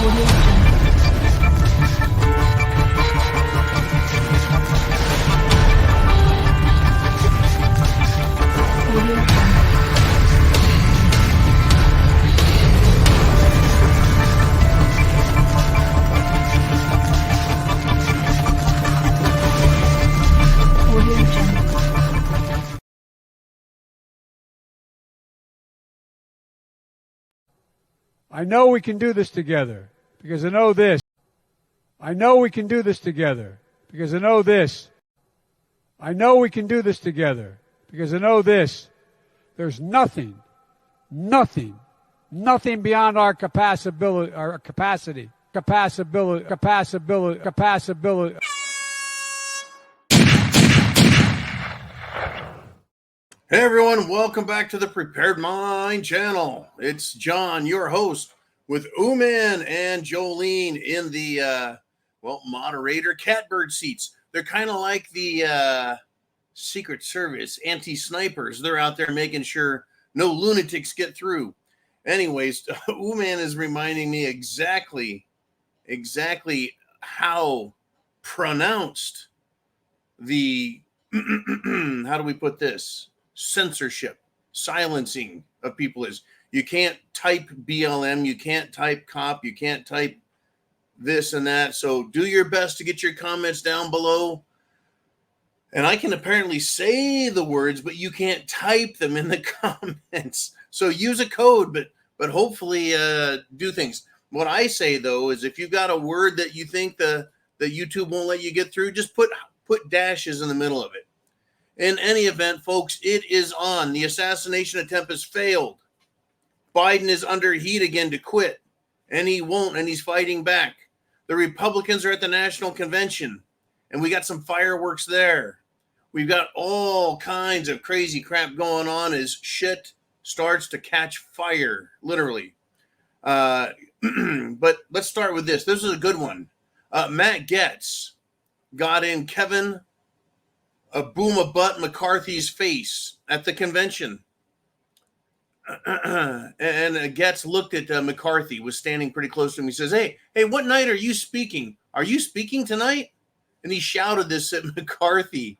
I know we can do this together because I know this. I know we can do this together because I know this. I know we can do this together because I know this. There's nothing beyond our capacity. Hey everyone, welcome back to the Prepared Mind channel. It's John, your host, with Uman and Jolene in the, moderator catbird seats. They're kind of like the Secret Service anti-snipers. They're out there making sure no lunatics get through. Anyways, Uman is reminding me exactly how pronounced the, how do we put this? Censorship, silencing of people is. You can't type BLM, you can't type cop, you can't type this and that. So do your best to get your comments down below. And I can apparently say the words, but you can't type them in the comments. So use a code, but hopefully do things. What I say though is if you've got a word that you think the YouTube won't let you get through, just put dashes in the middle of it. In any event, folks, it is on. The assassination attempt has failed. Biden is under heat again to quit, and he won't, and he's fighting back. The Republicans are at the National Convention, and we got some fireworks there. We've got all kinds of crazy crap going on as shit starts to catch fire, literally. But let's start with this. This is a good one. Matt Gaetz got in Kevin Boom-a-Butt McCarthy's face at the convention. And Gaetz looked at McCarthy, was standing pretty close to him. He says, hey, what night are you speaking? Are you speaking tonight? And he shouted this at McCarthy,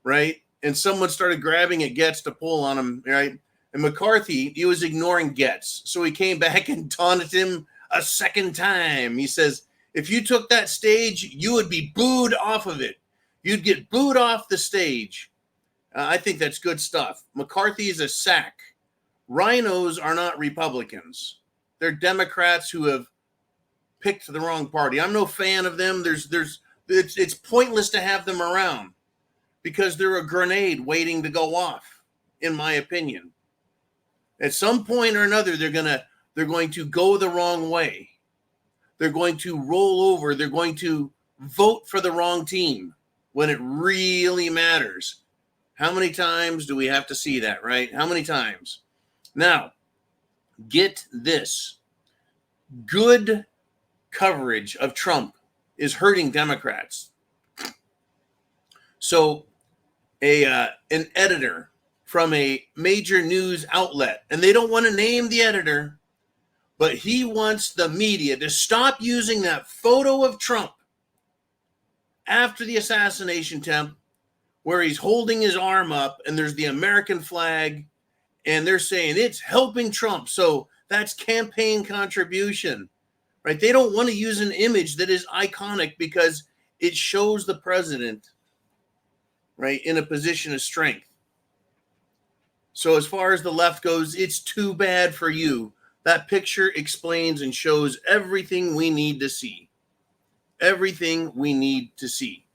right? And someone started grabbing at Gaetz to pull on him, right? And McCarthy, he was ignoring Gaetz. So he came back and taunted him a second time. He says, if you took that stage, you would be booed off of it. You'd get booed off the stage. I think that's good stuff. McCarthy is a sack. Rhinos are not Republicans. They're Democrats who have picked the wrong party. I'm no fan of them. It's pointless to have them around because they're a grenade waiting to go off, in my opinion. At some point or another, they're going to go the wrong way. They're going to roll over. They're going to vote for the wrong team when it really matters. How many times do we have to see that, right? How many times? Now, get this. Good coverage of Trump is hurting Democrats. So an editor from a major news outlet, and they don't want to name the editor, but he wants the media to stop using that photo of Trump after the assassination attempt where he's holding his arm up and there's the American flag and they're saying it's helping Trump. So that's campaign contribution, right? They don't want to use an image that is iconic because it shows the president, right, in a position of strength. So as far as the left goes, it's too bad for you. That picture explains and shows everything we need to see. Everything we need to see.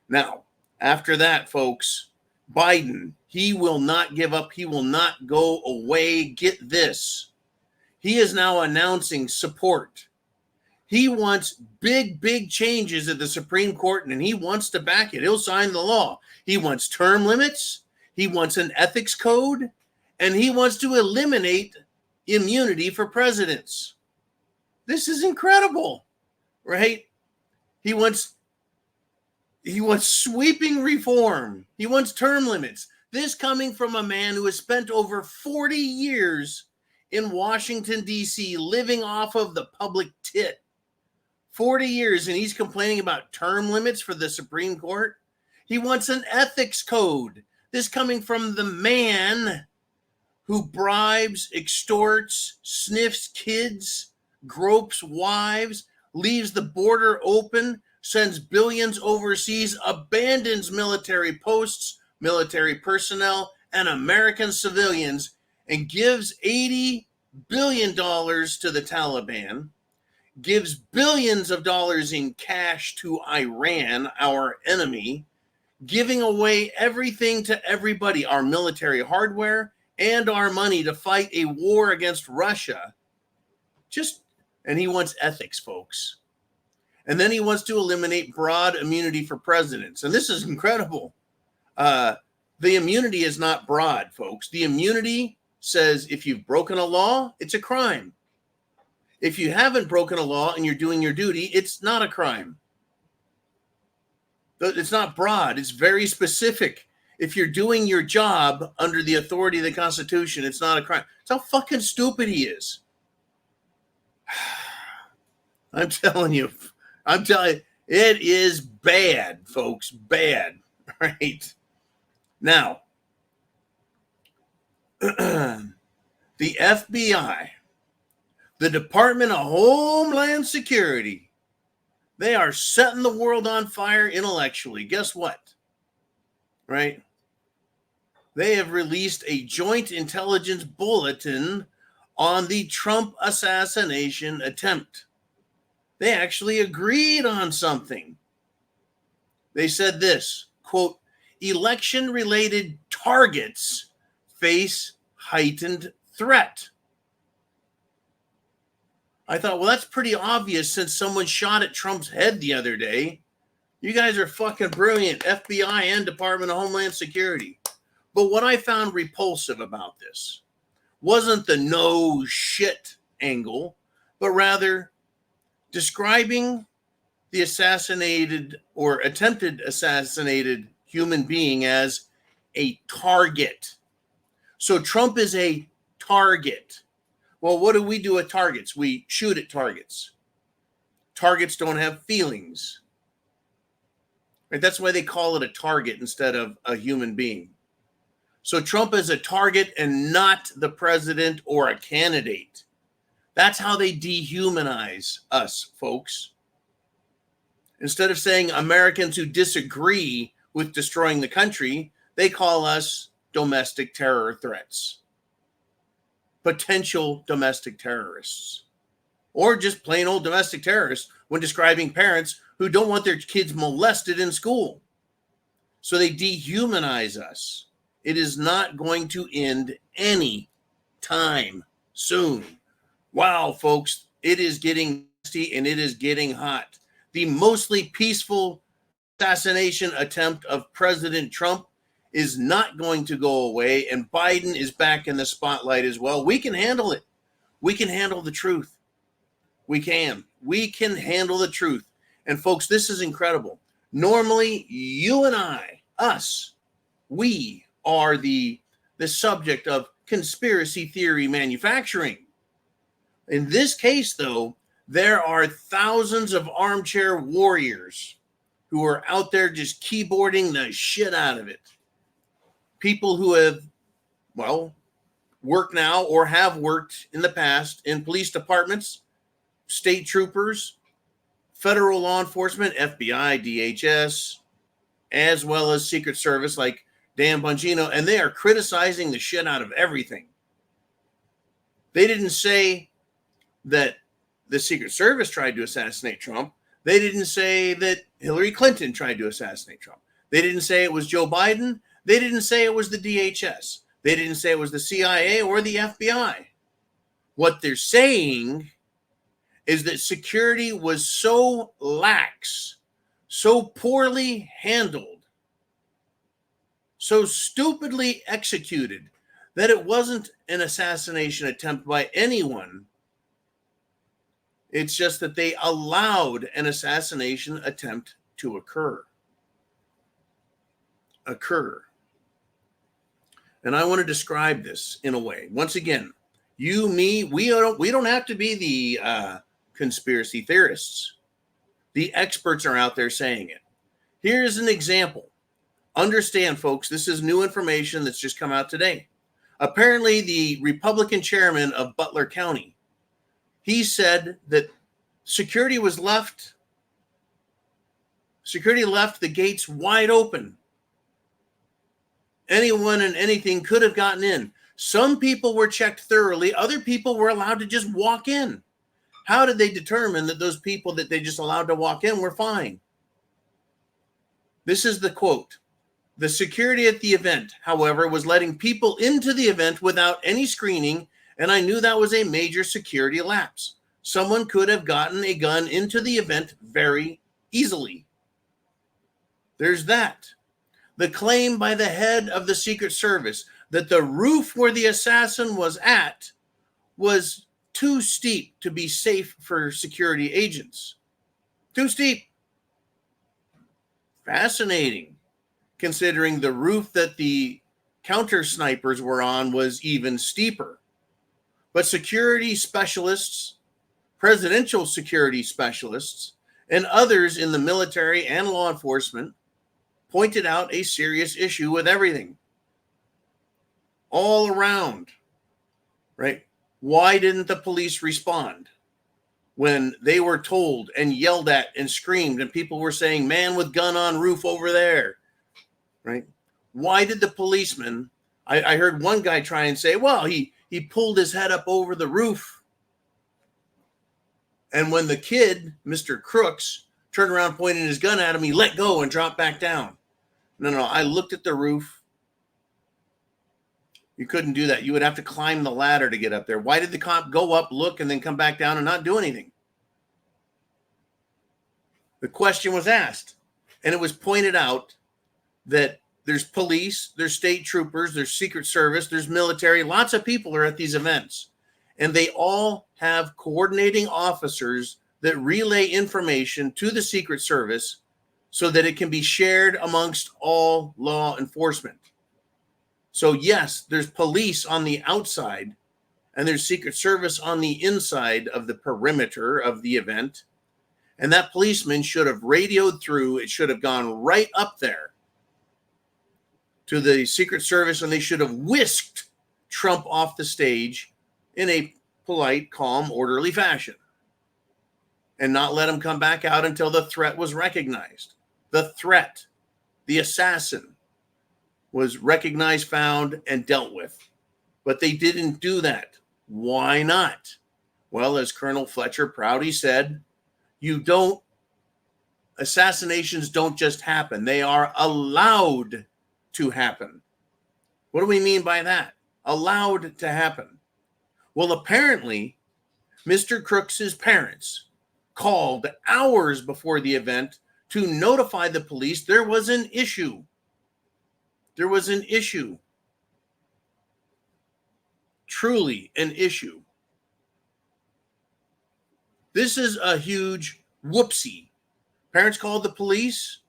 Now, after that, folks, Biden, he will not give up. He will not go away. Get this. He is now announcing support. He wants big changes at the Supreme Court, and he wants to back it. He'll sign the law. He wants term limits. He wants an ethics code, and he wants to eliminate immunity for presidents. This is incredible, right? He wants sweeping reform. He wants term limits. This coming from a man who has spent over 40 years in Washington, D.C., living off of the public tit. 40 years, and he's complaining about term limits for the Supreme Court. He wants an ethics code. This coming from the man who bribes, extorts, sniffs kids, gropes wives, leaves the border open, sends billions overseas, abandons military posts, military personnel, and American civilians, and gives $80 billion to the Taliban, gives billions of dollars in cash to Iran, our enemy, giving away everything to everybody, our military hardware and our money to fight a war against Russia. And he wants ethics, folks. And then he wants to eliminate broad immunity for presidents. And this is incredible. The immunity is not broad, folks. The immunity says if you've broken a law, it's a crime. If you haven't broken a law and you're doing your duty, it's not a crime. It's not broad. It's very specific. If you're doing your job under the authority of the Constitution, it's not a crime. It's how fucking stupid he is. I'm telling you, it is bad, folks, bad, right? Now, the FBI, the Department of Homeland Security, they are setting the world on fire intellectually. Guess what? Right? They have released a joint intelligence bulletin on the Trump assassination attempt. They actually agreed on something. They said this, quote, election-related targets face heightened threat. I thought, well, that's pretty obvious since someone shot at Trump's head the other day. You guys are fucking brilliant, FBI and Department of Homeland Security. But what I found repulsive about this wasn't the no shit angle, but rather describing the assassinated or attempted assassinated human being as a target. So Trump is a target. Well, what do we do at targets? We shoot at targets. Targets don't have feelings. Right? That's why they call it a target instead of a human being. So Trump is a target and not the president or a candidate. That's how they dehumanize us, folks. Instead of saying Americans who disagree with destroying the country, they call us domestic terror threats, potential domestic terrorists, or just plain old domestic terrorists when describing parents who don't want their kids molested in school. So they dehumanize us. It is not going to end any time soon. Wow, folks, it is getting nasty and it is getting hot. The mostly peaceful assassination attempt of President Trump is not going to go away, and Biden is back in the spotlight as well. We can handle it. We can handle the truth. We can handle the truth. And folks, this is incredible. Normally, you and I, us, we are the subject of conspiracy theory manufacturing. In this case, though, there are thousands of armchair warriors who are out there just keyboarding the shit out of it. People who have, well, worked now or have worked in the past in police departments, state troopers, federal law enforcement, FBI, DHS, as well as Secret Service like Dan Bongino, and they are criticizing the shit out of everything. They didn't say that the Secret Service tried to assassinate Trump. They didn't say that Hillary Clinton tried to assassinate Trump. They didn't say it was Joe Biden. They didn't say it was the DHS. They didn't say it was the CIA or the FBI. What they're saying is that security was so lax, so poorly handled, so stupidly executed that it wasn't an assassination attempt by anyone. It's just that they allowed an assassination attempt to occur. And I want to describe this in a way. Once again, you, me, we don't have to be the conspiracy theorists. The experts are out there saying it. Here's an example. Understand, folks, this is new information that's just come out today. Apparently, the Republican chairman of Butler County, he said that security left the gates wide open. Anyone and anything could have gotten in. Some people were checked thoroughly. Other people were allowed to just walk in. How did they determine that those people that they just allowed to walk in were fine? This is the quote. The security at the event, however, was letting people into the event without any screening, and I knew that was a major security lapse. Someone could have gotten a gun into the event very easily. There's that. The claim by the head of the Secret Service that the roof where the assassin was at was too steep to be safe for security agents. Too steep. Fascinating, considering the roof that the counter snipers were on was even steeper. But security specialists, presidential security specialists, and others in the military and law enforcement pointed out a serious issue with everything. All around, right? Why didn't the police respond when they were told and yelled at and screamed and people were saying, man with gun on roof over there, right? Why did the policeman, I heard one guy try and say, well, he pulled his head up over the roof. And when the kid, Mr. Crooks, turned around pointing his gun at him, he let go and dropped back down. No, I looked at the roof. You couldn't do that. You would have to climb the ladder to get up there. Why did the cop go up, look, and then come back down and not do anything? The question was asked, and it was pointed out that there's police, there's state troopers, there's Secret Service, there's military. Lots of people are at these events, and they all have coordinating officers that relay information to the Secret Service so that it can be shared amongst all law enforcement. So yes, there's police on the outside and there's Secret Service on the inside of the perimeter of the event. And that policeman should have radioed through. It should have gone right up there to the Secret Service, and they should have whisked Trump off the stage in a polite, calm, orderly fashion and not let him come back out until the threat was recognized. The threat, the assassin, was recognized, found, and dealt with. But they didn't do that. Why not? Well, as Colonel Fletcher Prouty said, assassinations don't just happen. They are allowed to happen. What do we mean by that? Allowed to happen. Well, apparently, Mr. Crooks's parents called hours before the event to notify the police there was an issue. There was an issue. Truly an issue. This is a huge whoopsie. Parents called the police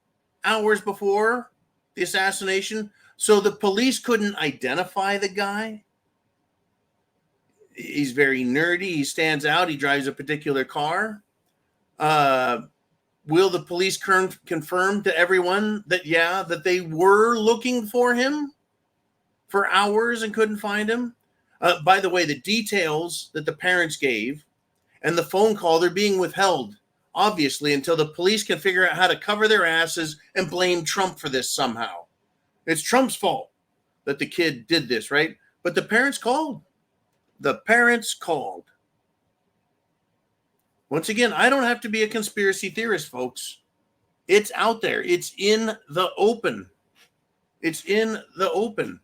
hours before the assassination, so the police couldn't identify the guy. He's very nerdy. He stands out. He drives a particular car. Will the police confirm to everyone that, that they were looking for him for hours and couldn't find him? By the way, the details that the parents gave and the phone call, they're being withheld, obviously, until the police can figure out how to cover their asses and blame Trump for this somehow. It's Trump's fault that the kid did this, right? But the parents called. The parents called. Once again, I don't have to be a conspiracy theorist, folks. It's out there. It's in the open. It's in the open.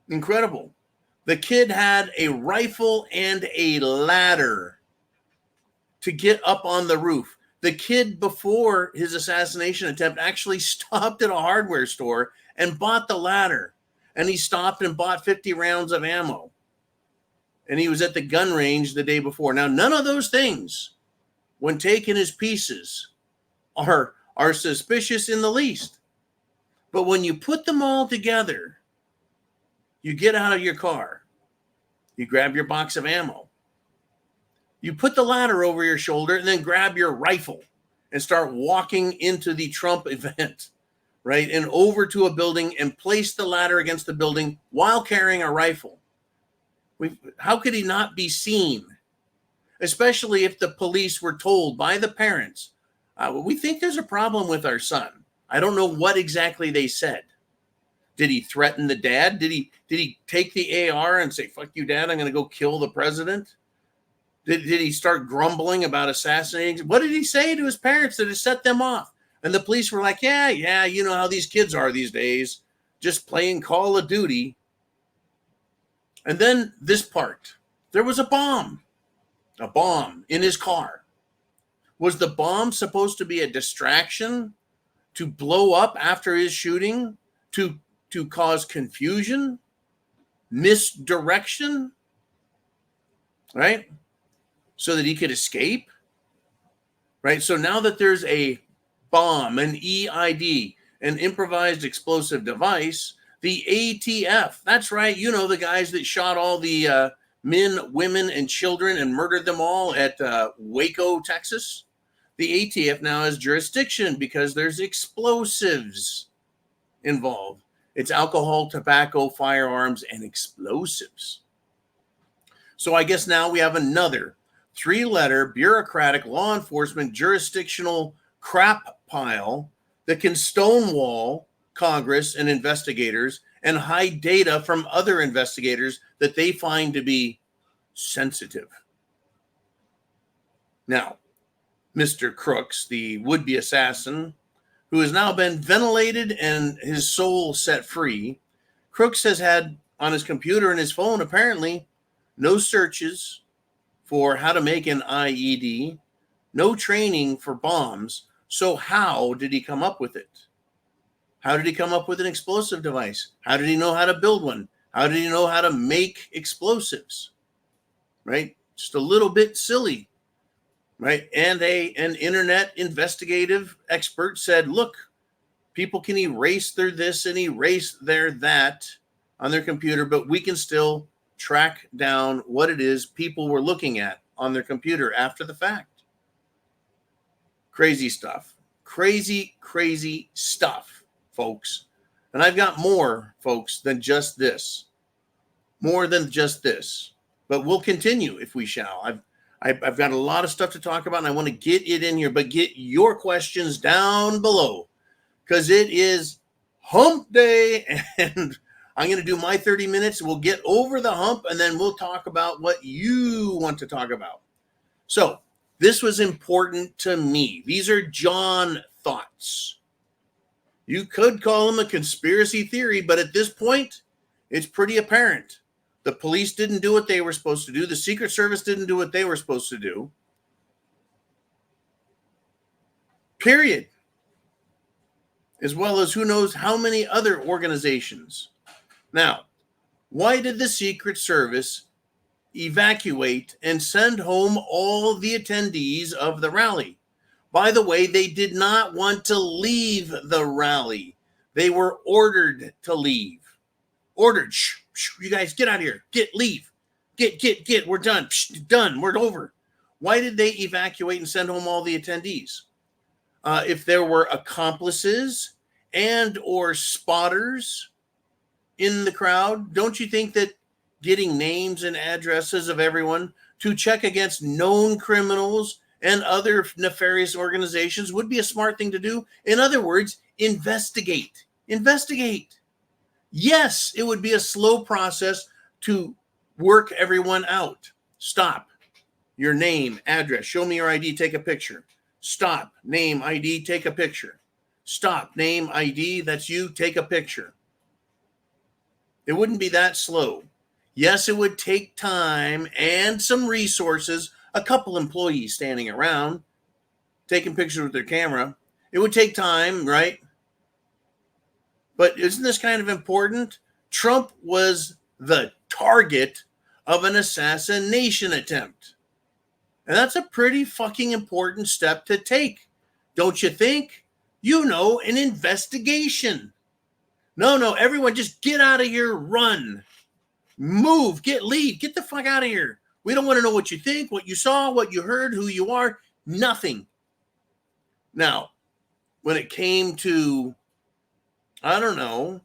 Incredible. The kid had a rifle and a ladder to get up on the roof. The kid, before his assassination attempt, actually stopped at a hardware store and bought the ladder. And he stopped and bought 50 rounds of ammo. And he was at the gun range the day before. Now, none of those things, when taken as pieces, are suspicious in the least. But when you put them all together, you get out of your car, you grab your box of ammo, You put the ladder over your shoulder and then grab your rifle and start walking into the Trump event, right? And over to a building and place the ladder against the building while carrying a rifle. How could he not be seen? Especially if the police were told by the parents, we think there's a problem with our son. I don't know what exactly they said. Did he threaten the dad? Did he take the AR and say, fuck you, dad, I'm going to go kill the president? Did he start grumbling about assassinating? What did he say to his parents that it set them off? And the police were like, yeah, you know how these kids are these days, just playing Call of Duty. And then this part, there was a bomb in his car. Was the bomb supposed to be a distraction to blow up after his shooting, to cause confusion, misdirection, right? So that he could escape, right? So now that there's a bomb, an EID, an improvised explosive device, the ATF, that's right, you know, the guys that shot all the men, women, and children and murdered them all at Waco, Texas. The ATF now has jurisdiction because there's explosives involved. It's alcohol, tobacco, firearms, and explosives. So I guess now we have another 3-letter bureaucratic law enforcement jurisdictional crap pile that can stonewall Congress and investigators and hide data from other investigators that they find to be sensitive. Now, Mr. Crooks, the would-be assassin, who has now been ventilated and his soul set free, Crooks has had on his computer and his phone, apparently, no searches for how to make an IED, no training for bombs. So how did he come up with it? How did he come up with an explosive device? How did he know how to build one? How did he know how to make explosives? Right? Just a little bit silly. Right? And an internet investigative expert said, look, people can erase their this and erase their that on their computer, but we can still track down what it is people were looking at on their computer after the fact. Crazy stuff. Crazy, crazy stuff, folks. And I've got more, folks, than just this. More than just this. But we'll continue if we shall. I've got a lot of stuff to talk about, and I want to get it in here, but get your questions down below because it is hump day, and I'm going to do my 30 minutes. We'll get over the hump, and then we'll talk about what you want to talk about. So this was important to me. These are John thoughts. You could call them a conspiracy theory, but at this point, it's pretty apparent. The police didn't do what they were supposed to do. The Secret Service didn't do what they were supposed to do. Period. As well as who knows how many other organizations. Now, why did the Secret Service evacuate and send home all the attendees of the rally? By the way, they did not want to leave the rally. They were ordered to leave. Ordered. Shh, you guys get out of here. Leave. Get. We're done. Done. We're over. Why did they evacuate and send home all the attendees? If there were accomplices and or spotters in the crowd, don't you think that getting names and addresses of everyone to check against known criminals and other nefarious organizations would be a smart thing to do? In other words, investigate. Yes, it would be a slow process to work everyone out. Stop. Your name, address, show me your ID, take a picture. Stop. Name, ID, take a picture. Stop. Name, ID, that's you, take a picture. It wouldn't be that slow. Yes, it would take time and some resources, a couple employees standing around, taking pictures with their camera. It would take time, right? But isn't this kind of important? Trump was the target of an assassination attempt. And that's a pretty fucking important step to take. Don't you think? You know, an investigation. No, everyone just get out of here, run. Move, leave, get the fuck out of here. We don't want to know what you think, what you saw, what you heard, who you are, nothing. Now, when it came to, I don't know,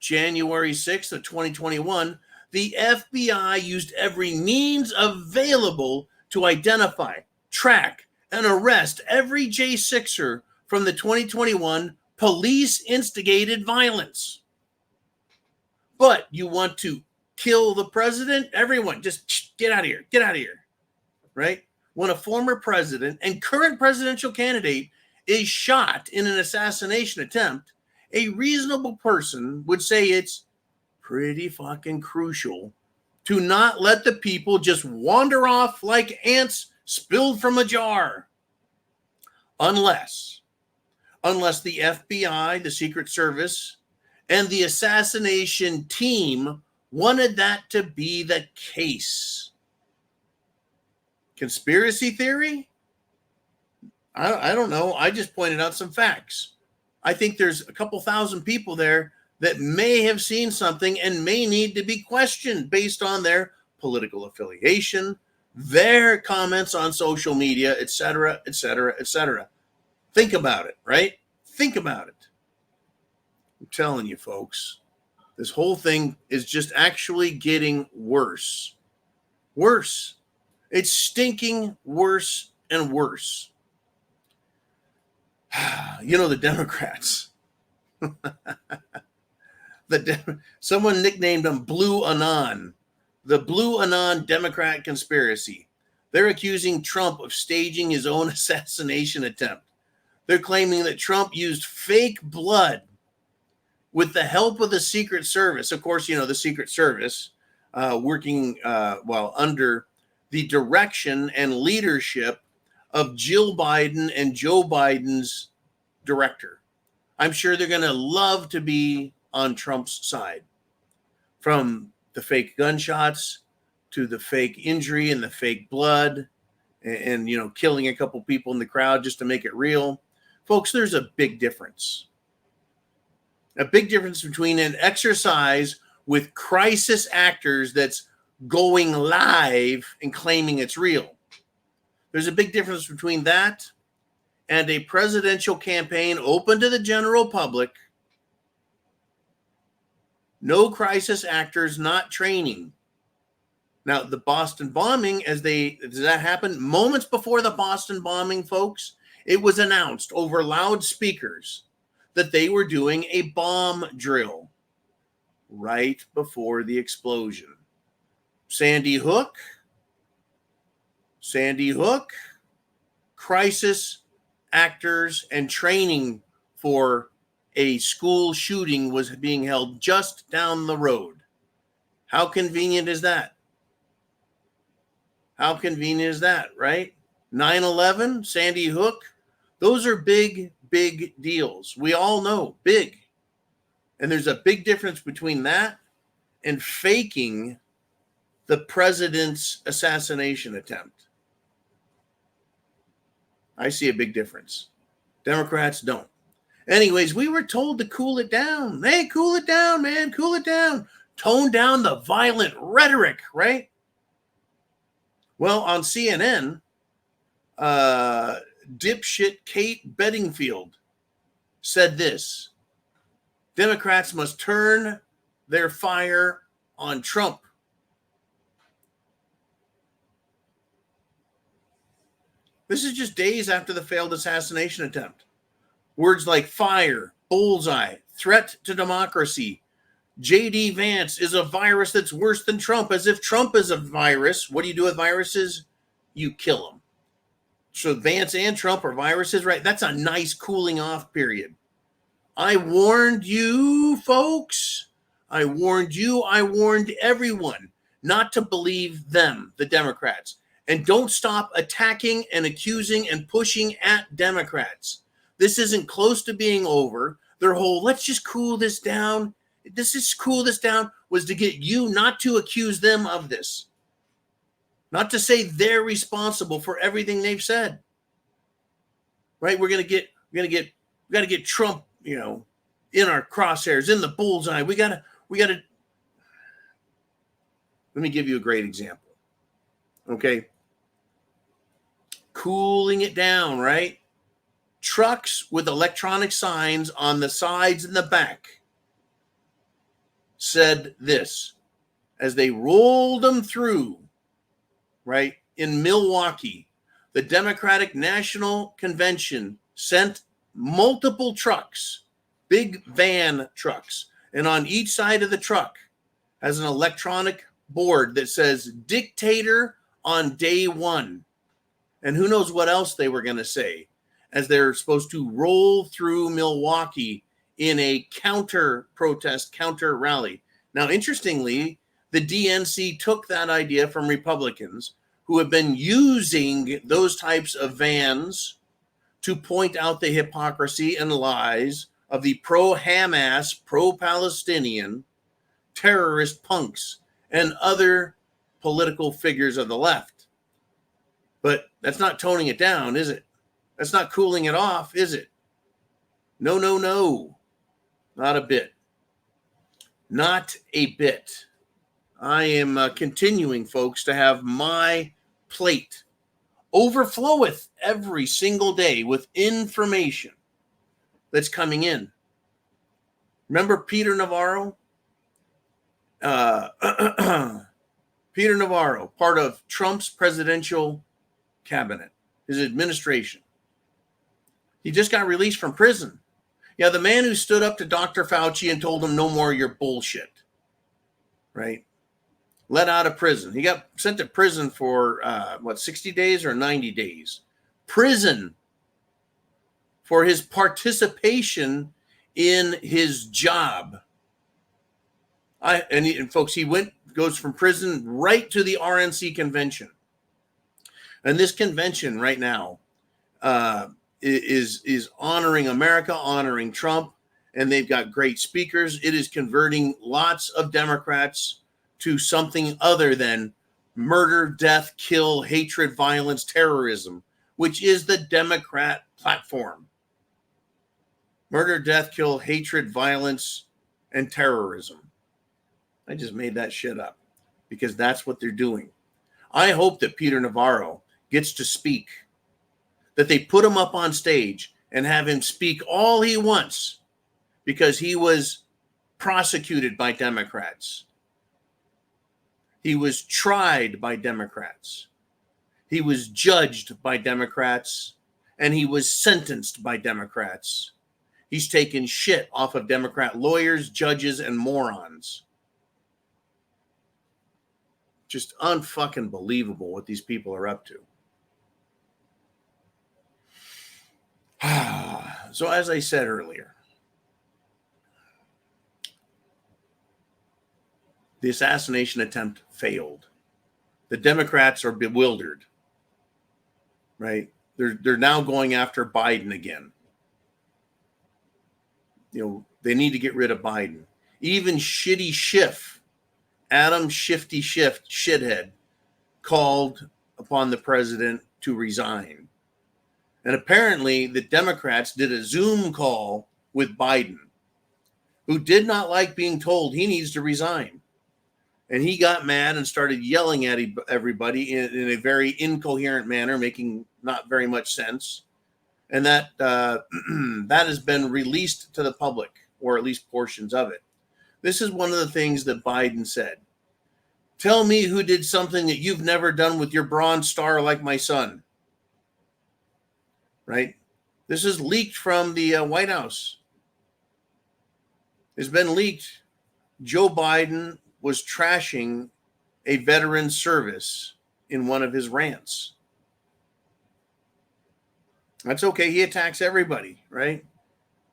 January 6th of 2021, the FBI used every means available to identify, track, and arrest every J6er from the 2021 police-instigated violence. But you want to kill the president? Everyone, just get out of here. Get out of here. Right? When a former president and current presidential candidate is shot in an assassination attempt, a reasonable person would say it's pretty fucking crucial to not let the people just wander off like ants spilled from a jar. Unless the FBI, the Secret Service, and the assassination team wanted that to be the case. Conspiracy theory? I don't know. I just pointed out some facts. I think there's a couple thousand people there that may have seen something and may need to be questioned based on their political affiliation, their comments on social media, etc., etc., etc. Think about it, right? Think about it. I'm telling you, folks, this whole thing is just actually getting worse. Worse. It's stinking worse and worse. You know, the Democrats. Someone nicknamed them Blue Anon. The Blue Anon Democrat conspiracy. They're accusing Trump of staging his own assassination attempt. They're claiming that Trump used fake blood with the help of the Secret Service. Of course, you know, the Secret Service working under the direction and leadership of Jill Biden and Joe Biden's director. I'm sure they're going to love to be on Trump's side. From the fake gunshots to the fake injury and the fake blood and you know, killing a couple people in the crowd just to make it real. Folks, there's a big difference. A big difference between an exercise with crisis actors that's going live and claiming it's real. There's a big difference between that and a presidential campaign open to the general public. No crisis actors, not training. Now, the Boston bombing, does that happen? Moments before the Boston bombing, folks, it was announced over loudspeakers that they were doing a bomb drill right before the explosion. Sandy Hook, crisis actors and training for a school shooting was being held just down the road. How convenient is that? How convenient is that, right? 9/11, Sandy Hook, those are big, big deals. We all know, big. And there's a big difference between that and faking the president's assassination attempt. I see a big difference. Democrats don't. Anyways, we were told to cool it down. Hey, cool it down, man. Cool it down. Tone down the violent rhetoric, right? Well, on CNN, dipshit Kate Bedingfield said this: Democrats must turn their fire on Trump. This is just days after the failed assassination attempt. Words like fire, bullseye, threat to democracy. J.D. Vance is a virus that's worse than Trump, as if Trump is a virus. What do you do with viruses? You kill them. So Vance and Trump are viruses, right? That's a nice cooling off period. I warned you, folks. I warned you. I warned everyone not to believe them, the Democrats. And don't stop attacking and accusing and pushing at Democrats. This isn't close to being over. Their whole, let's just cool this down. Cool this down was to get you not to accuse them of this. Not to say they're responsible for everything they've said. Right? We got to get Trump, you know, in our crosshairs, in the bullseye. We got to. Let me give you a great example. Okay. Cooling it down, right? Trucks with electronic signs on the sides and the back said this as they rolled them through, right? In Milwaukee, the Democratic National Convention sent multiple trucks, big van trucks, and on each side of the truck has an electronic board that says dictator on day one. And who knows what else they were going to say as they're supposed to roll through Milwaukee in a counter protest, counter rally. Now, interestingly, the DNC took that idea from Republicans who have been using those types of vans to point out the hypocrisy and lies of the pro-Hamas, pro-Palestinian terrorist punks and other political figures of the left. But that's not toning it down, is it? That's not cooling it off, is it? No, no, no. Not a bit. Not a bit. I am continuing, folks, to have my plate overfloweth every single day with information that's coming in. Remember Peter Navarro? Peter Navarro, part of Trump's presidential cabinet, his administration. He just got released from prison. Yeah, the man who stood up to Dr. Fauci and told him no more of your bullshit, right? Let out of prison. He got sent to prison for, 60 days or 90 days? Prison for his participation in his job. Folks, he goes from prison right to the RNC convention. And this convention right now is honoring America, honoring Trump, and they've got great speakers. It is converting lots of Democrats to something other than murder, death, kill, hatred, violence, terrorism, which is the Democrat platform. Murder, death, kill, hatred, violence, and terrorism. I just made that shit up because that's what they're doing. I hope that Peter Navarro gets to speak, that they put him up on stage and have him speak all he wants because he was prosecuted by Democrats. He was tried by Democrats. He was judged by Democrats, and he was sentenced by Democrats. He's taken shit off of Democrat lawyers, judges, and morons. Just unfucking believable what these people are up to. So as I said earlier, the assassination attempt failed. The Democrats are bewildered, right? They're now going after Biden again. You know, they need to get rid of Biden. Even Shitty Schiff, Adam Shifty Shift, shithead, called upon the president to resign. And apparently the Democrats did a Zoom call with Biden, who did not like being told he needs to resign. And he got mad and started yelling at everybody in a very incoherent manner, making not very much sense. And that that has been released to the public, or at least portions of it. This is one of the things that Biden said. Tell me who did something that you've never done with your Bronze Star like my son. Right? This is leaked from the White House. It's been leaked. Joe Biden was trashing a veteran service in one of his rants. That's okay. He attacks everybody, right?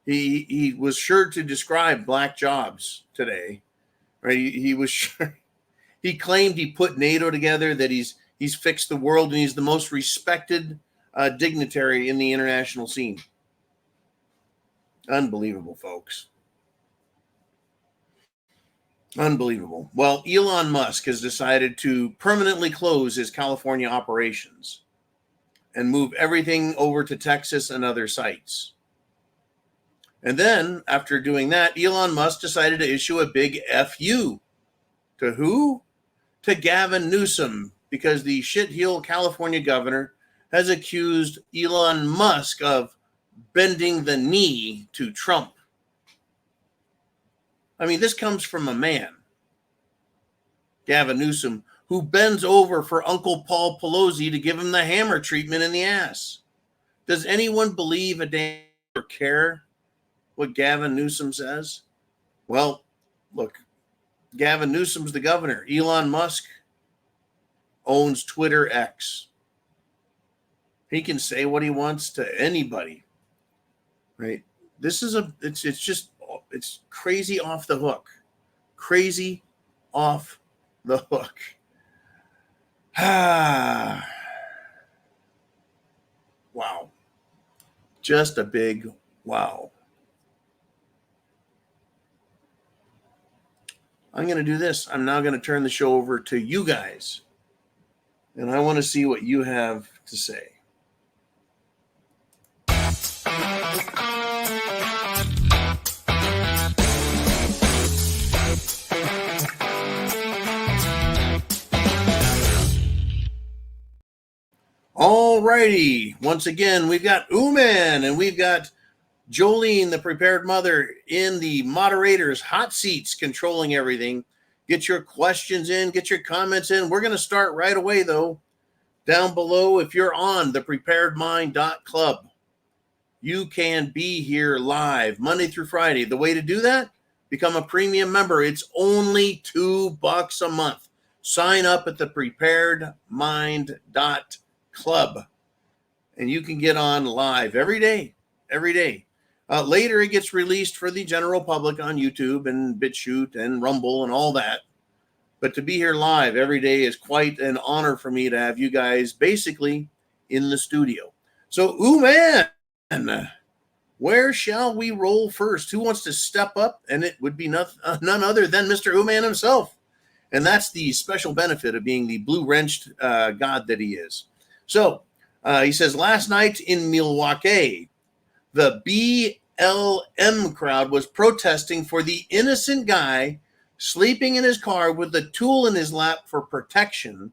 He was sure to describe black jobs today, right? He was sure. He claimed he put NATO together, that he's fixed the world, and he's the most respected dignitary in the international scene. Unbelievable, folks. Unbelievable. Well, Elon Musk has decided to permanently close his California operations and move everything over to Texas and other sites. And then, after doing that, Elon Musk decided to issue a big FU. To who? To Gavin Newsom, because the shitheel California governor has accused Elon Musk of bending the knee to Trump. I mean, this comes from a man, Gavin Newsom, who bends over for Uncle Paul Pelosi to give him the hammer treatment in the ass. Does anyone believe a damn or care what Gavin Newsom says? Well, look, Gavin Newsom's the governor. Elon Musk owns Twitter X. He can say what he wants to anybody, right? It's crazy off the hook. Crazy off the hook. Wow. Just a big wow. I'm going to do this. I'm now going to turn the show over to you guys. And I want to see what you have to say. All righty. Once again, we've got Uman and we've got Jolene, the prepared mother, in the moderator's hot seats, controlling everything. Get your questions in, get your comments in. We're going to start right away, though. Down below, if you're on thepreparedmind.club, you can be here live Monday through Friday. The way to do that, become a premium member. It's only $2 a month. Sign up at thepreparedmind.club, and you can get on live every day. Later, it gets released for the general public on YouTube and BitChute and Rumble and all that. But to be here live every day is quite an honor for me to have you guys basically in the studio. So, Uman, where shall we roll first? Who wants to step up? And it would be none other than Mr. Uman himself. And that's the special benefit of being the blue-wrenched god that he is. So, he says, last night in Milwaukee, the BLM crowd was protesting for the innocent guy sleeping in his car with a tool in his lap for protection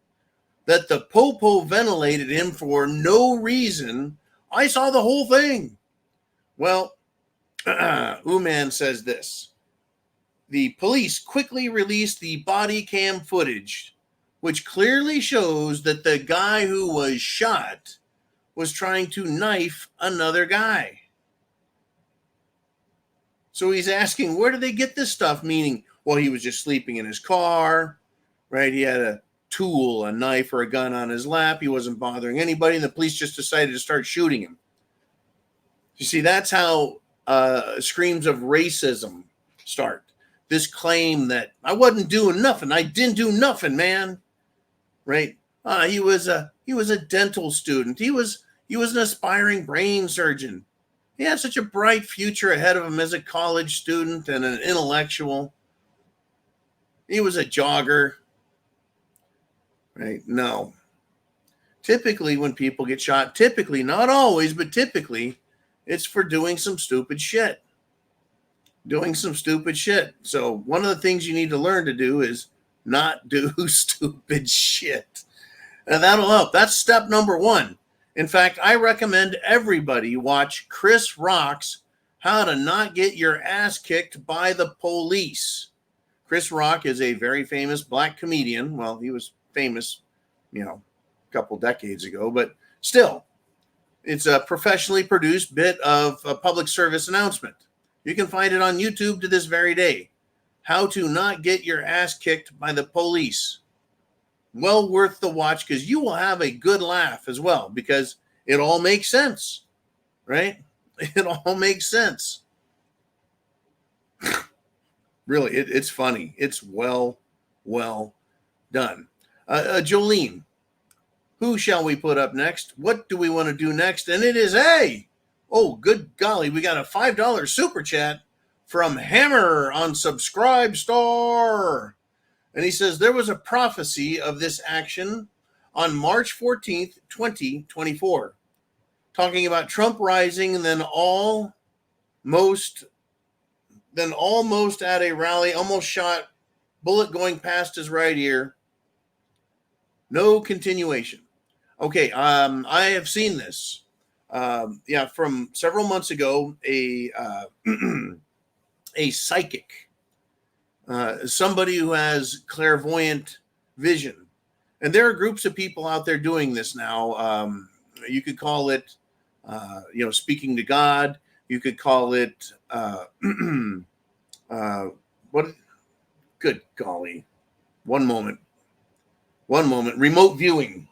that the popo ventilated him for no reason. I saw the whole thing. Well, Uman says this. The police quickly released the body cam footage, which clearly shows that the guy who was shot was trying to knife another guy. So he's asking, where did they get this stuff? Meaning, well, he was just sleeping in his car, right? He had a tool, a knife, or a gun on his lap. He wasn't bothering anybody, and the police just decided to start shooting him. You see, that's how screams of racism start. This claim that I wasn't doing nothing. I didn't do nothing, man. Right? He was a dental student. He was an aspiring brain surgeon. He had such a bright future ahead of him as a college student and an intellectual. He was a jogger. Right? No. Typically, when people get shot, not always, but typically, it's for doing some stupid shit. So one of the things you need to learn to do is not do stupid shit. And that'll help. That's step number one. In fact, I recommend everybody watch Chris Rock's How to Not Get Your Ass Kicked by the Police. Chris Rock is a very famous black comedian. Well, he was famous, a couple decades ago, but still, it's a professionally produced bit of a public service announcement. You can find it on YouTube to this very day. How to Not Get Your Ass Kicked by the Police. Well worth the watch because you will have a good laugh as well because it all makes sense, right? It all makes sense. Really, it's funny. It's well done. Jolene, who shall we put up next? What do we want to do next? And it is good golly, we got a $5 super chat from Hammer on Subscribe Star. And he says, there was a prophecy of this action on March 14th, 2024, talking about Trump rising and then almost at a rally, almost shot, bullet going past his right ear. No continuation. Okay, I have seen this. From several months ago, a psychic, somebody who has clairvoyant vision, and there are groups of people out there doing this now. You could call it, speaking to God. You could call it, what? Good golly! One moment. Remote viewing.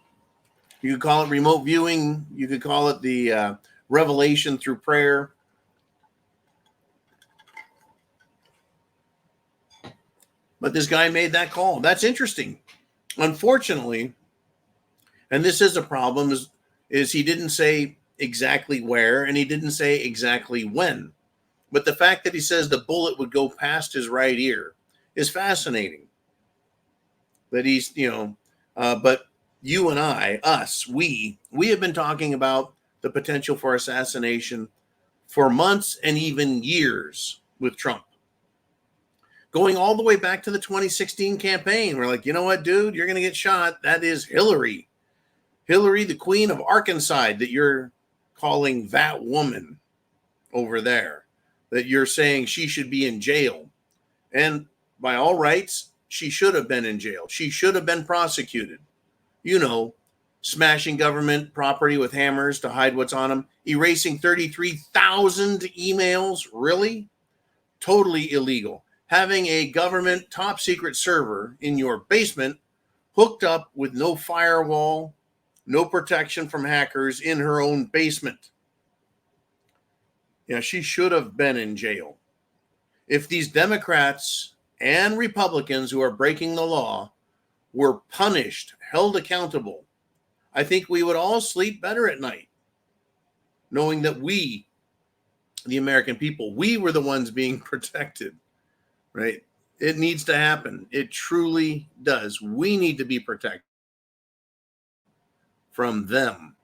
You could call it remote viewing. You could call it the revelation through prayer. But this guy made that call. That's interesting. Unfortunately, and this is a problem, is he didn't say exactly where and he didn't say exactly when. But the fact that he says the bullet would go past his right ear is fascinating. That he's, but you and we have been talking about the potential for assassination for months and even years with Trump. Going all the way back to the 2016 campaign. We're like, you know what, dude, you're going to get shot. That is Hillary. Hillary, the queen of Arkansas, that you're calling that woman over there, that you're saying she should be in jail. And by all rights, she should have been in jail. She should have been prosecuted. Smashing government property with hammers to hide what's on them, erasing 33,000 emails. Really? Totally illegal. Having a government top secret server in your basement hooked up with no firewall, no protection from hackers in her own basement. She should have been in jail. If these Democrats and Republicans who are breaking the law were punished, held accountable, I think we would all sleep better at night, knowing that we, the American people, we were the ones being protected, right? It needs to happen. It truly does. We need to be protected from them.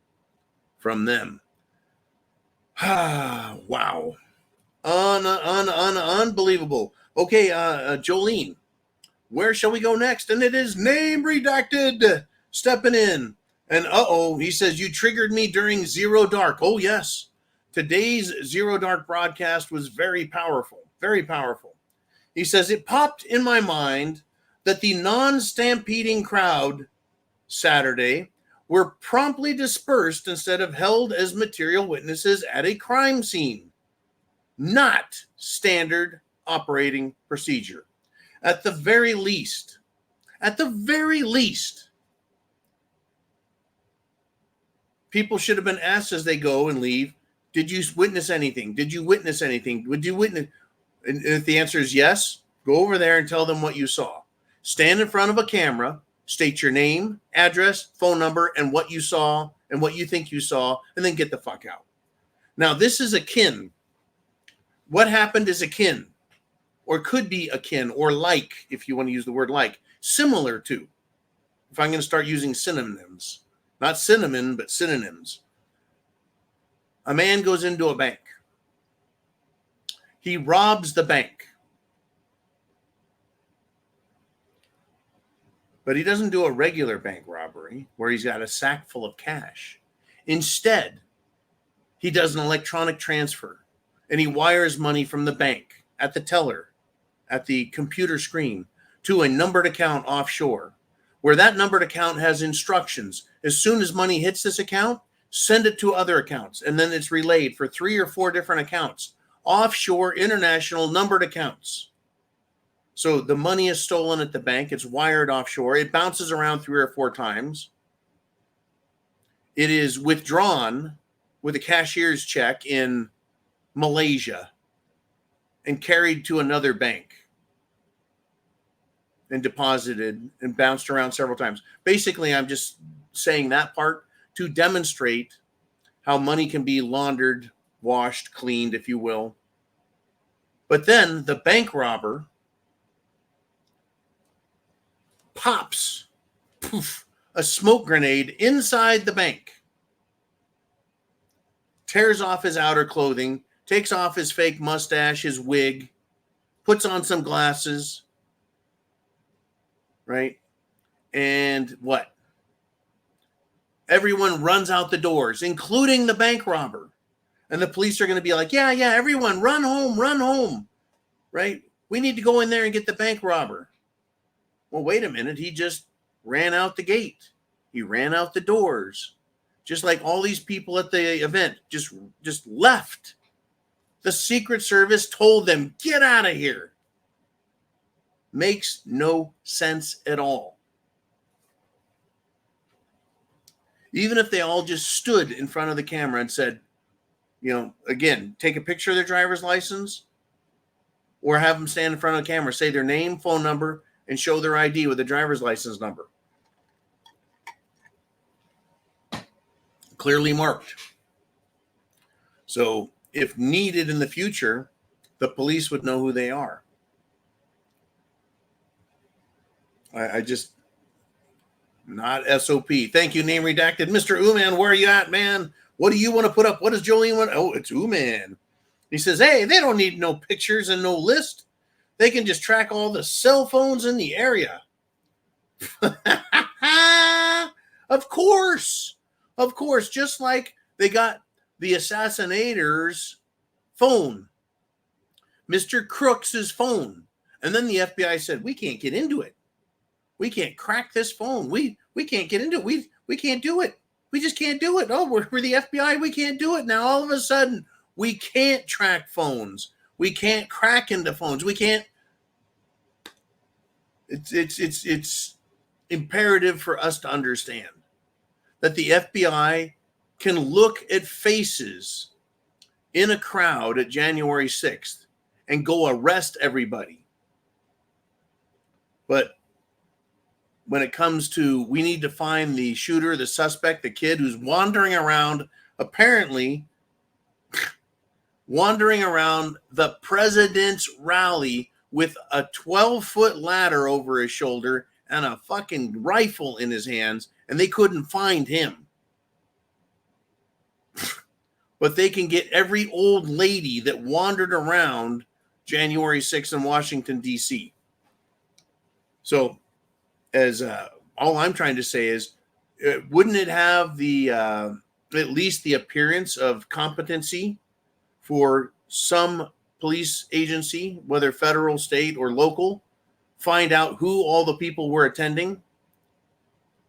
Wow. Unbelievable. Okay, Jolene, where shall we go next? And it is name redacted stepping in. And he says, you triggered me during Zero Dark. Oh, yes. Today's Zero Dark broadcast was very powerful. Very powerful. He says, it popped in my mind that the non-stampeding crowd Saturday were promptly dispersed instead of held as material witnesses at a crime scene. Not standard operating procedure. At the very least, people should have been asked as they go and leave, did you witness anything? Did you witness anything? Would you witness? And if the answer is yes, go over there and tell them what you saw. Stand in front of a camera, state your name, address, phone number, and what you saw and what you think you saw, and then get the fuck out. Now, this is akin. What happened is akin, or could be akin, or like, if you want to use the word like, similar to. If I'm going to start using synonyms, not cinnamon, but synonyms. A man goes into a bank. He robs the bank. But he doesn't do a regular bank robbery where he's got a sack full of cash. Instead, he does an electronic transfer and he wires money from the bank at the teller, at the computer screen, to a numbered account offshore, where that numbered account has instructions. As soon as money hits this account, send it to other accounts, and then it's relayed for 3 or 4 different accounts, offshore, international, numbered accounts. So the money is stolen at the bank. It's wired offshore. It bounces around 3 or 4 times. It is withdrawn with a cashier's check in Malaysia and carried to another bank and deposited and bounced around several times. Basically, I'm just saying that part to demonstrate how money can be laundered, washed, cleaned, if you will. But then the bank robber pops, poof, a smoke grenade inside the bank, tears off his outer clothing, takes off his fake mustache, his wig, puts on some glasses, right? And what? everyone runs out the doors, including the bank robber. And the police are going to be like, yeah, everyone run home, right? We need to go in there and get the bank robber. Well, wait a minute. He just ran out the gate. He ran out the doors. Just like all these people at the event just left. The Secret Service told them, get out of here. Makes no sense at all. Even if they all just stood in front of the camera and said, again, take a picture of their driver's license or have them stand in front of the camera, say their name, phone number, and show their ID with the driver's license number. Clearly marked. So if needed in the future, the police would know who they are. I just, not SOP. Thank you, name redacted. Mr. Uman, where are you at, man? What do you want to put up? What does Jolene want? Oh, it's Uman. He says, hey, they don't need no pictures and no list. They can just track all the cell phones in the area. Of course. Just like they got the assassinator's phone, Mr. Crooks's phone. And then the FBI said, we can't get into it. We can't crack this phone. We can't get into it. We can't do it. We just can't do it. Oh, we're the FBI. We can't do it. Now, all of a sudden, we can't track phones. We can't crack into phones. We can't. It's imperative for us to understand that the FBI can look at faces in a crowd at January 6th and go arrest everybody. But when it comes to, we need to find the shooter, the suspect, the kid who's wandering around, apparently wandering around the president's rally with a 12-foot ladder over his shoulder and a fucking rifle in his hands, and they couldn't find him. But they can get every old lady that wandered around January 6th in Washington, D.C. So, as all I'm trying to say is, wouldn't it have the at least the appearance of competency for some police agency, whether federal, state, or local, find out who all the people were attending?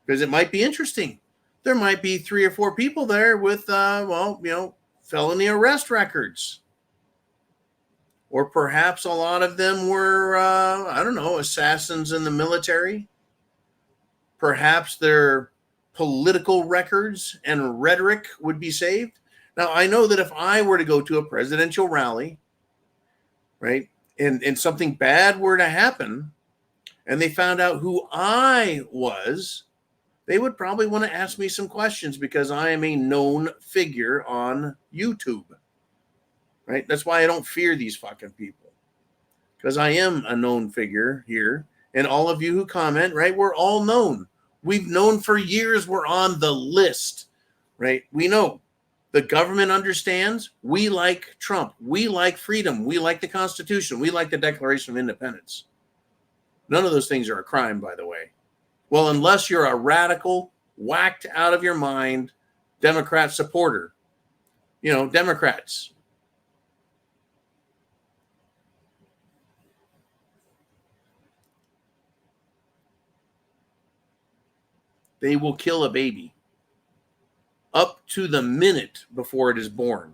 Because it might be interesting. There might be 3 or 4 people there with, felony arrest records. Or perhaps a lot of them were, assassins in the military. Perhaps their political records and rhetoric would be saved. Now, I know that if I were to go to a presidential rally, right, and something bad were to happen, and they found out who I was, they would probably want to ask me some questions because I am a known figure on YouTube, right? That's why I don't fear these fucking people, because I am a known figure here. And all of you who comment, right, we're all known. We've known for years we're on the list, right? We know. The government understands. We like Trump. We like freedom. We like the Constitution. We like the Declaration of Independence. None of those things are a crime, by the way. Well, unless you're a radical, whacked out of your mind Democrat supporter. Democrats. They will kill a baby up to the minute before it is born.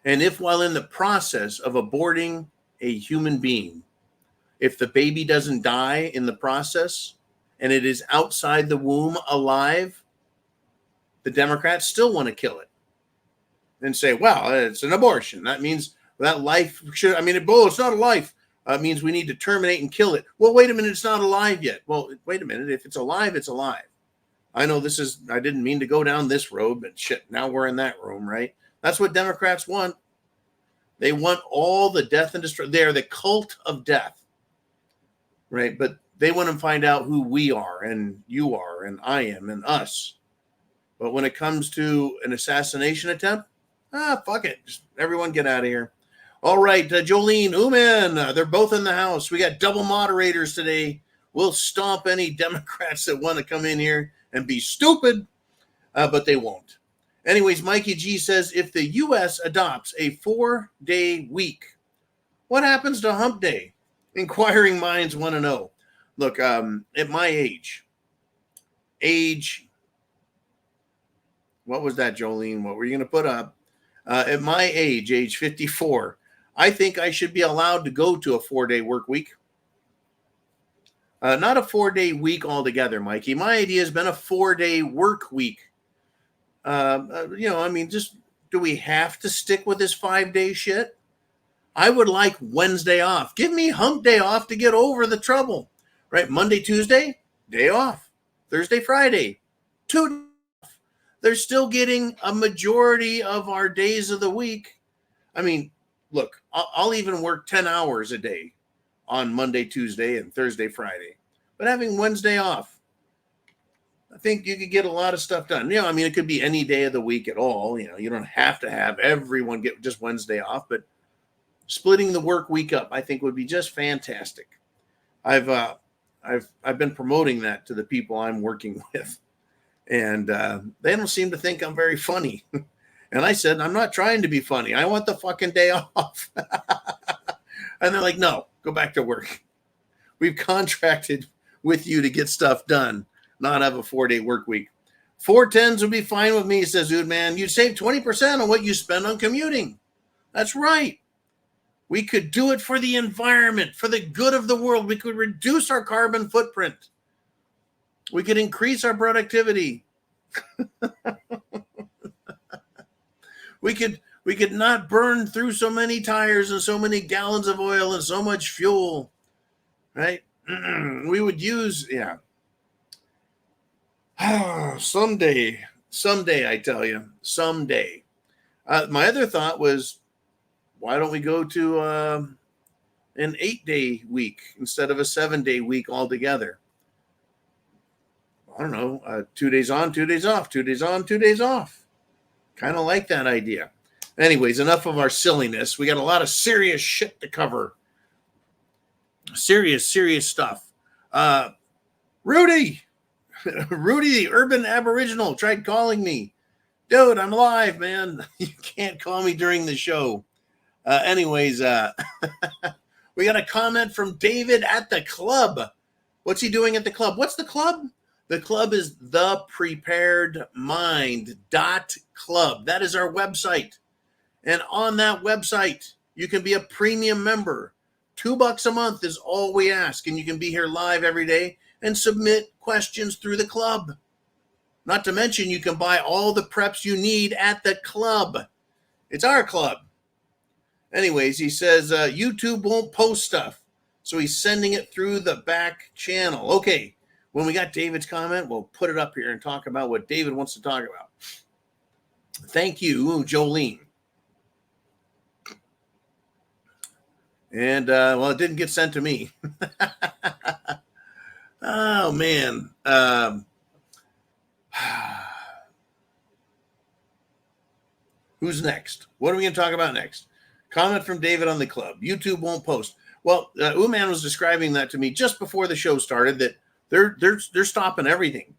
And if while in the process of aborting a human being, if the baby doesn't die in the process and it is outside the womb alive, the Democrats still want to kill it and say, well, it's an abortion. That means that life should, it's not a life. It means we need to terminate and kill it. Well, wait a minute, it's not alive yet. Well, wait a minute. If it's alive, it's alive. I know I didn't mean to go down this road, but shit, now we're in that room, right? That's what Democrats want. They want all the death and destruction. They are the cult of death, right? But they want to find out who we are and you are and I am and us. But when it comes to an assassination attempt, fuck it. Just everyone get out of here. All right, Jolene, Uman, they're both in the house. We got double moderators today. We'll stomp any Democrats that want to come in here and be stupid. but they won't. Anyways, Mikey G says, if the U.S. adopts a 4-day week, what happens to hump day? Inquiring minds want to know. Look, at my age, what was that, Jolene? What were you going to put up? At my age 54, I think I should be allowed to go to a 4-day work week. Not a 4-day week altogether, Mikey. My idea has been a 4-day work week. Just do we have to stick with this 5-day shit? I would like Wednesday off. Give me hump day off to get over the trouble, right? Monday, Tuesday, day off. Thursday, Friday, 2 days off. They're still getting a majority of our days of the week. I mean, look, I'll even work 10 hours a day on Monday, Tuesday, and Thursday, Friday. But having Wednesday off, I think you could get a lot of stuff done. It could be any day of the week at all. You don't have to have everyone get just Wednesday off, but splitting the work week up, I think, would be just fantastic. I've been promoting that to the people I'm working with, and they don't seem to think I'm very funny. And I said, I'm not trying to be funny. I want the fucking day off. And they're like, no, go back to work. We've contracted with you to get stuff done, not have a 4-day work week. 410s would be fine with me, says Oodman. You'd save 20% on what you spend on commuting. That's right. We could do it for the environment, for the good of the world. We could reduce our carbon footprint. We could increase our productivity. We could not burn through so many tires and so many gallons of oil and so much fuel, right? We would use, someday, I tell you, someday. My other thought was, why don't we go to an 8-day week instead of a 7-day week altogether? I don't know, 2 days on, 2 days off, 2 days on, 2 days off. Kind of like that idea. Anyways, enough of our silliness. We got a lot of serious shit to cover. Serious stuff. Rudy, the urban aboriginal, tried calling me. Dude, I'm live, man. You can't call me during the show. We got a comment from David at the club. What's he doing at the club? What's the club? The club is thepreparedmind.club. That is our website. And on that website, you can be a premium member. $2 a month is all we ask. And you can be here live every day and submit questions through the club. Not to mention, you can buy all the preps you need at the club. It's our club. Anyways, he says YouTube won't post stuff. So he's sending it through the back channel. Okay. When we got David's comment, we'll put it up here and talk about what David wants to talk about. Thank you, Jolene. And, it didn't get sent to me. Oh, man. Who's next? What are we going to talk about next? Comment from David on the club. YouTube won't post. Well, Uman was describing that to me just before the show started, that they're stopping everything.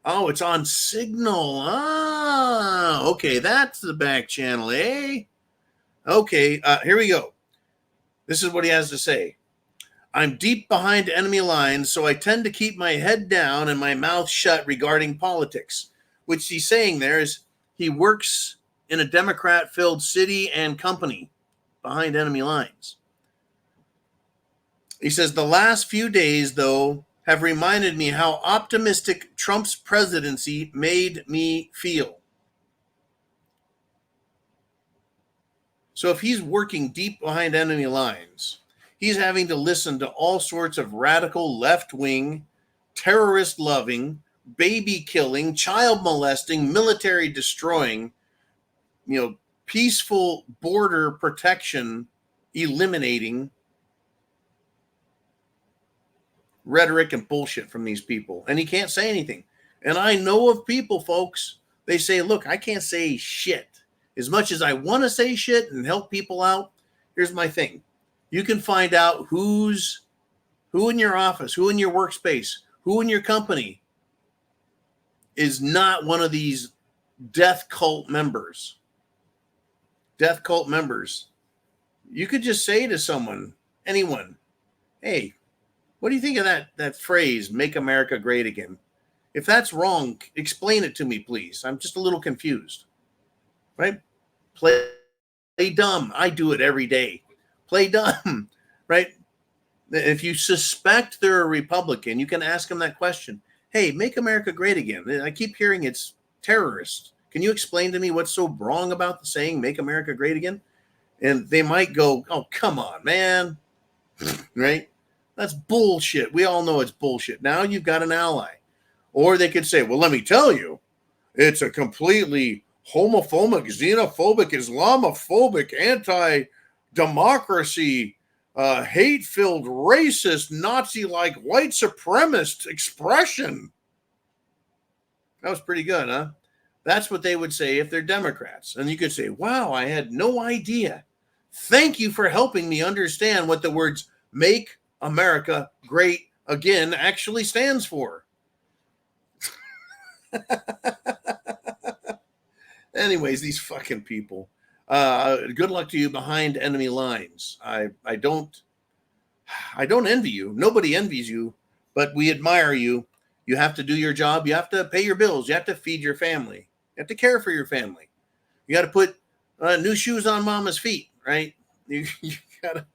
Oh, it's on Signal. Ah, okay, that's the back channel, eh? Okay, here we go. This is what he has to say. I'm deep behind enemy lines, so I tend to keep my head down and my mouth shut regarding politics. Which he's saying there is he works in a Democrat-filled city and company behind enemy lines. He says, the last few days, though, have reminded me how optimistic Trump's presidency made me feel. So if he's working deep behind enemy lines, he's having to listen to all sorts of radical left-wing, terrorist-loving, baby-killing, child-molesting, military-destroying, peaceful border protection eliminating rhetoric and bullshit from these people. And he can't say anything. And I know of people, folks, they say, look, I can't say shit. As much as I want to say shit and help people out, here's my thing. You can find out who in your office, who in your workspace, who in your company is not one of these death cult members. Death cult members. You could just say to someone, anyone, hey, what do you think of that phrase, make America great again? If that's wrong, explain it to me, please. I'm just a little confused. Right? Play dumb. I do it every day. Play dumb. Right? If you suspect they're a Republican, you can ask them that question. Hey, make America great again. I keep hearing it's terrorist. Can you explain to me what's so wrong about the saying, make America great again? And they might go, oh, come on, man. Right? That's bullshit. We all know it's bullshit. Now you've got an ally. Or they could say, well, let me tell you, it's a completely homophobic, xenophobic, Islamophobic, anti-democracy, hate-filled, racist, Nazi-like white supremacist expression. That was pretty good, huh? That's what they would say if they're Democrats. And you could say, wow, I had no idea. Thank you for helping me understand what the words make America great again actually stands for. Anyways, these fucking people. Good luck to you behind enemy lines. I don't envy you. Nobody envies you, but we admire you. You have to do your job. You have to pay your bills. You have to feed your family. You have to care for your family. You got to put new shoes on mama's feet, right? You got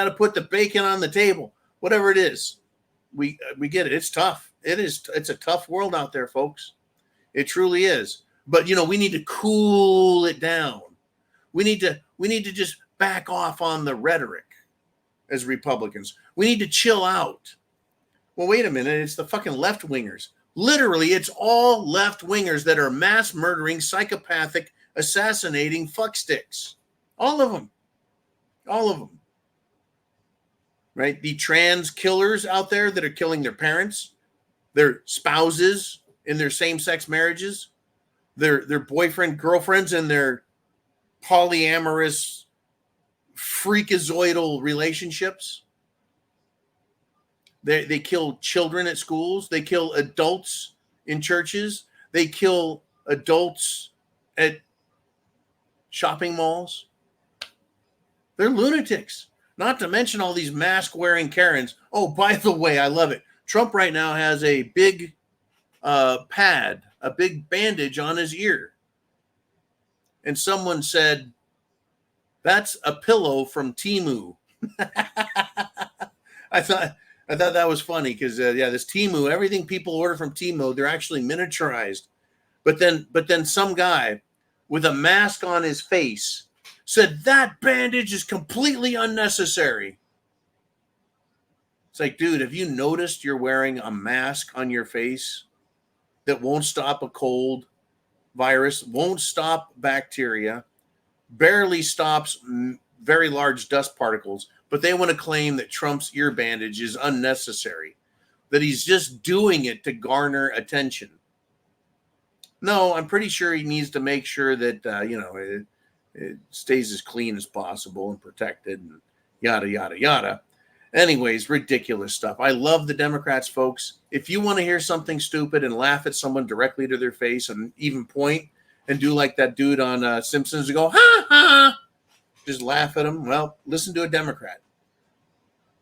to put the bacon on the table. Whatever it is, we get it. It's tough. It's a tough world out there, folks. It truly is. But we need to cool it down. We need to just back off on the rhetoric as Republicans. We need to chill out. Well, wait a minute. It's the fucking left wingers. Literally, it's all left wingers that are mass murdering, psychopathic, assassinating fucksticks. All of them. All of them. Right? The trans killers out there that are killing their parents, their spouses in their same-sex marriages, their boyfriend, girlfriends, and their polyamorous, freakazoidal relationships. They kill children at schools. They kill adults in churches. They kill adults at shopping malls. They're lunatics. Not to mention all these mask-wearing Karens. Oh, by the way, I love it. Trump right now has a big pad, a big bandage on his ear. And someone said, that's a pillow from Temu. I thought that was funny because, this Temu, everything people order from Temu, they're actually miniaturized. But then some guy with a mask on his face said that bandage is completely unnecessary. It's like, dude, have you noticed you're wearing a mask on your face that won't stop a cold virus, won't stop bacteria, barely stops very large dust particles, but they want to claim that Trump's ear bandage is unnecessary, that he's just doing it to garner attention. No, I'm pretty sure he needs to make sure that, it stays as clean as possible and protected and yada, yada, yada. Anyways, ridiculous stuff. I love the Democrats, folks. If you want to hear something stupid and laugh at someone directly to their face and even point and do like that dude on Simpsons and go, ha, ha, just laugh at them, well, listen to a Democrat.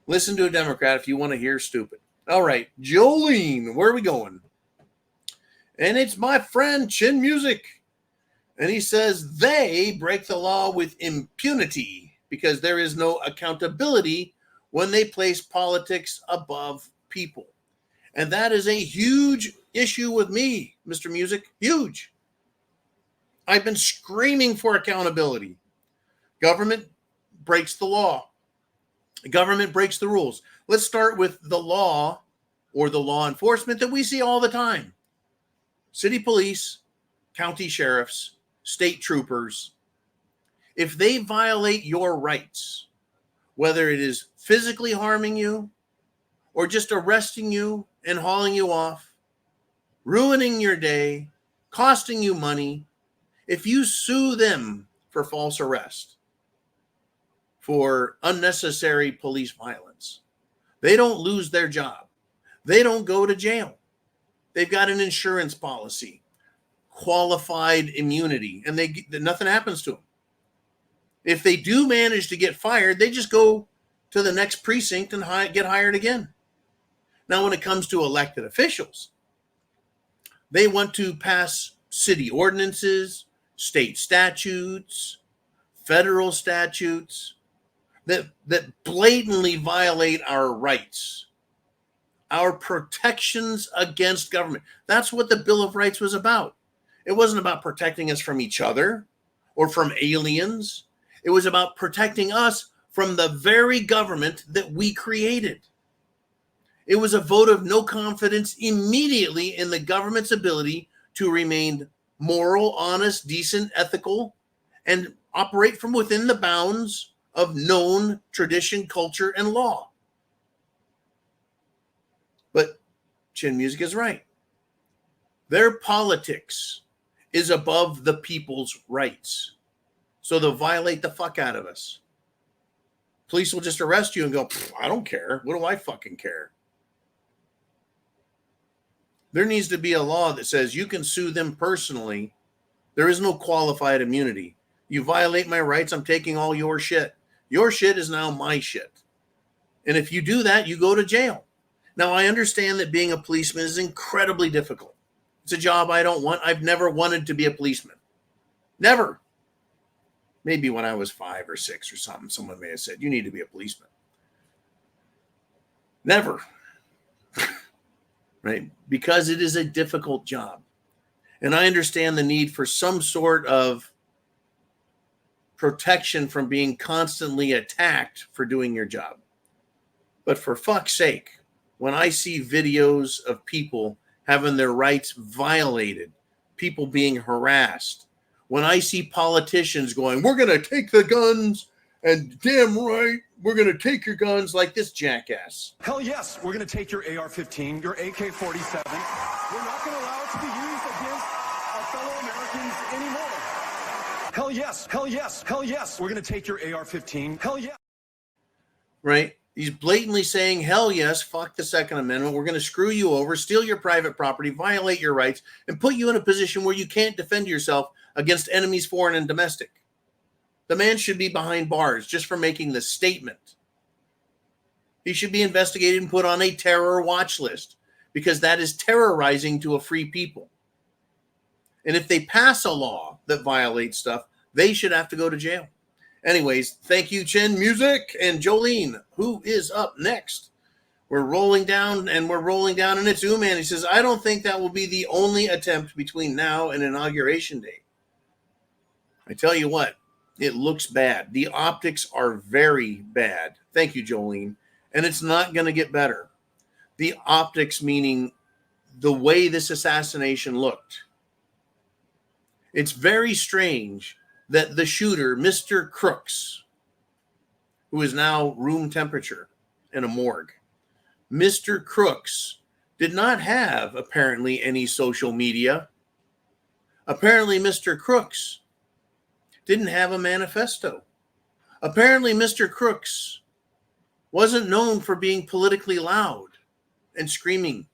Listen to a Democrat if you want to hear stupid. All right, Jolene, where are we going? And it's my friend Chin Music. And he says they break the law with impunity because there is no accountability when they place politics above people. And that is a huge issue with me, Mr. Music. Huge. I've been screaming for accountability. Government breaks the law. Government breaks the rules. Let's start with the law or the law enforcement that we see all the time. City police, county sheriffs, state troopers. If they violate your rights, whether it is physically harming you or just arresting you and hauling you off, ruining your day, costing you money, if you sue them for false arrest, for unnecessary police violence, they don't lose their job. They don't go to jail. They've got an insurance policy, qualified immunity, and nothing happens to them. If they do manage to get fired, they just go to the next precinct and get hired again. Now, when it comes to elected officials, they want to pass city ordinances, state statutes, federal statutes that blatantly violate our rights, our protections against government. That's what the Bill of Rights was about. It wasn't about protecting us from each other or from aliens. It was about protecting us from the very government that we created. It was a vote of no confidence immediately in the government's ability to remain moral, honest, decent, ethical, and operate from within the bounds of known tradition, culture, and law. But Chin Music is right. Their politics is above the people's rights. So they'll violate the fuck out of us. Police will just arrest you and go, I don't care. What do I fucking care? There needs to be a law that says you can sue them personally. There is no qualified immunity. You violate my rights, I'm taking all your shit. Your shit is now my shit. And if you do that, you go to jail. Now, I understand that being a policeman is incredibly difficult. It's a job I don't want. I've never wanted to be a policeman. Never. Maybe when I was 5 or 6 or something, someone may have said, you need to be a policeman. Never. Right? Because it is a difficult job. And I understand the need for some sort of protection from being constantly attacked for doing your job. But for fuck's sake, when I see videos of people having their rights violated, people being harassed, when I see politicians going, we're going to take the guns, and damn right, we're going to take your guns, like this jackass. Hell yes, we're going to take your AR-15, your AK-47. We're not going to allow it to be used against our fellow Americans anymore. Hell yes, hell yes, hell yes, we're going to take your AR-15. Hell yeah. Right? He's blatantly saying, hell yes, fuck the Second Amendment. We're going to screw you over, steal your private property, violate your rights, and put you in a position where you can't defend yourself against enemies, foreign and domestic. The man should be behind bars just for making the statement. He should be investigated and put on a terror watch list, because that is terrorizing to a free people. And if they pass a law that violates stuff, they should have to go to jail. Anyways, thank you, Chin Music. And Jolene, who is up next? We're rolling down, and it's Uman. He says, I don't think that will be the only attempt between now and Inauguration Day. I tell you what, it looks bad. The optics are very bad. Thank you, Jolene. And it's not going to get better. The optics, meaning the way this assassination looked. It's very strange that the shooter, Mr. Crooks, who is now room temperature in a morgue, Mr. Crooks did not have, apparently, any social media. Apparently, Mr. Crooks didn't have a manifesto. Apparently, Mr. Crooks wasn't known for being politically loud and screaming,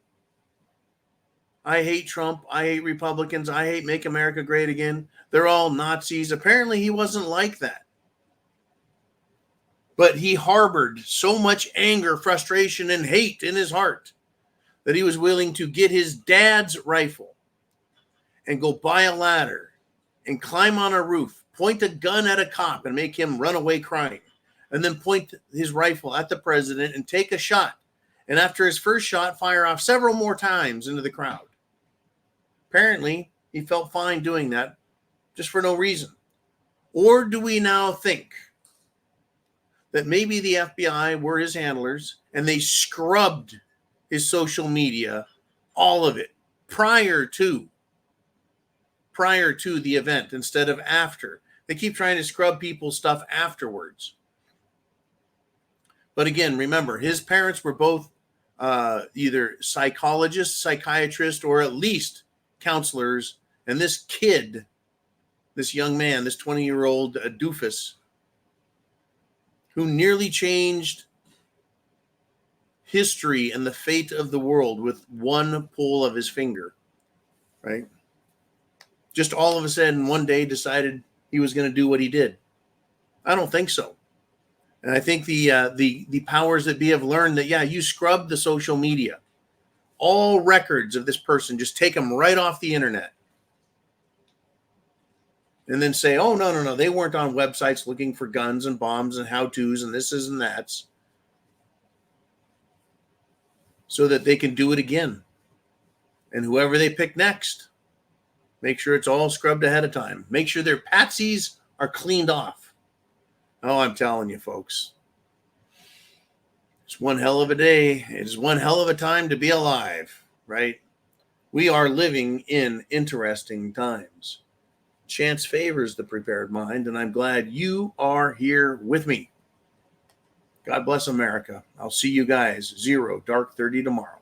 I hate Trump, I hate Republicans, I hate Make America Great Again. They're all Nazis. Apparently, he wasn't like that. But he harbored so much anger, frustration, and hate in his heart that he was willing to get his dad's rifle and go buy a ladder and climb on a roof, point a gun at a cop and make him run away crying, and then point his rifle at the president and take a shot. And after his first shot, fire off several more times into the crowd. Apparently, he felt fine doing that just for no reason. Or do we now think that maybe the FBI were his handlers and they scrubbed his social media, all of it, prior to the event instead of after? They keep trying to scrub people's stuff afterwards. But again, remember, his parents were both either psychologists, psychiatrists, or at least counselors. And this kid, this young man, this 20-year-old doofus, who nearly changed history and the fate of the world with one pull of his finger, right? Just all of a sudden, one day decided he was going to do what he did. I don't think so. And I think the powers that be have learned that, yeah, you scrub the social media. All records of this person, just take them right off the internet. And then say, oh, no, they weren't on websites looking for guns and bombs and how-tos and this and that's. So that they can do it again. And whoever they pick next, make sure it's all scrubbed ahead of time. Make sure their patsies are cleaned off. Oh, I'm telling you, folks. It's one hell of a day. It's one hell of a time to be alive, right? We are living in interesting times. Chance favors the prepared mind, and I'm glad you are here with me. God bless America. I'll see you guys 0 dark 30 tomorrow.